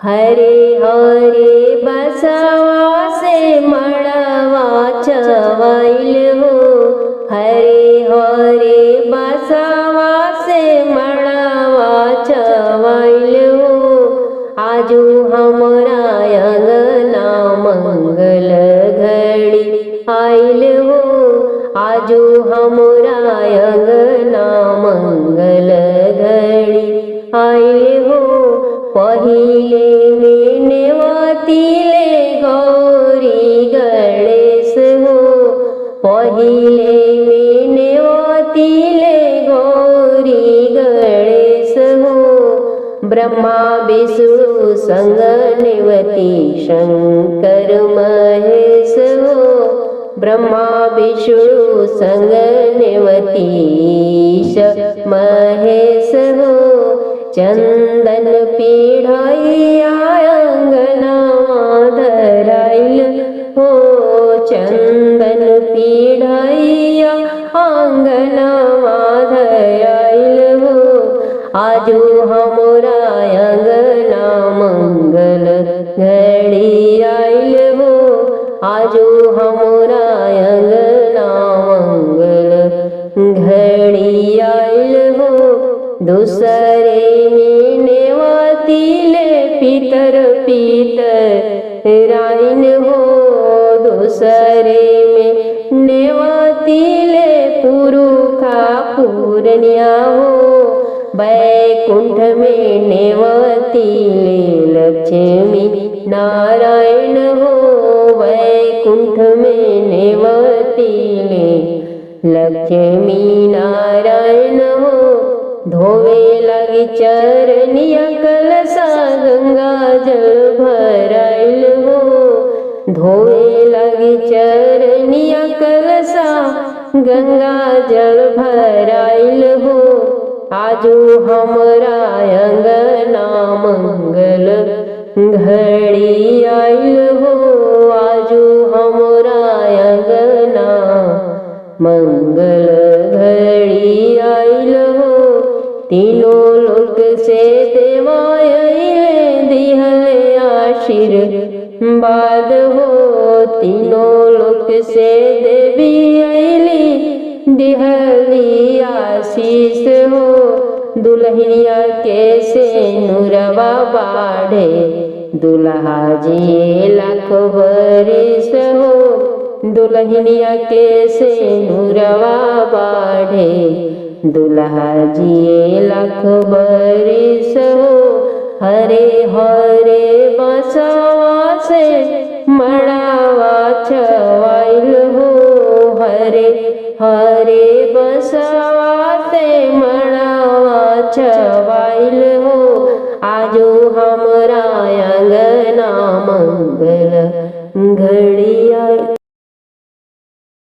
हरे हरे बसवा से मड़वा छवाइल हो। हरे हरे बसवा से मड़वा छवाइल हो। आजू हमरा अंगना मंगल घड़ी आइल हो। आजू हमरा अंगना मंगल घड़ी आइल हो। पहिले में नेवतिले गौरी गणेश हो। पहिले में नेवतिले गौरी गणेश हो। ब्रह्मा विष्णु संग नेवती शंकर महेश हो। ब्रह्मा विष्णु संग नेवतीश महेश हो। चंदन पीढ़ैया अंगना धराइल हो। चंदन पीढ़ैया अंगना धराइल हो। आजू हमरा अंगना मंगल घड़ी आइल हो। आजू हमरा अंगना मंगल घड़ी आइल हो। दूसरे में नेवतिले पितर पितराइन हो। दूसरे में नेवतिले पुरुखा पूरनिया हो। वैकुंठ में नेवतिले लक्ष्मी नारायण हो। वैकुंठ में नेवतिले लक्ष्मी नारायण हो। धोवे लगी चरनिया कलसा गंगा जल भराइल हो। धोवे लगी चरनिया कलसा गंगा जल भराइल हो। आजू हमरा अंगना मंगल घड़ी आइल हो। आजू हमरा अंगना मंगल घड़ी आइल हो। तीनों लोक से देवाइले दिहले आशीर्वाद हो। तीनों लोक से देवी आइली दिहली आशीष हो। दुल्हनिया के से नुरवा बाढ़े दुल्हा जी लाख बरिस हो। दुल्हनिया के से नुरवा बाढ़े दुल्हा जी लाख बरिस हो। हरे हरे बसवा से मड़वा छवाइल हो। हरे हरे बसवा से मड़वा छवाइल हो। आजू हम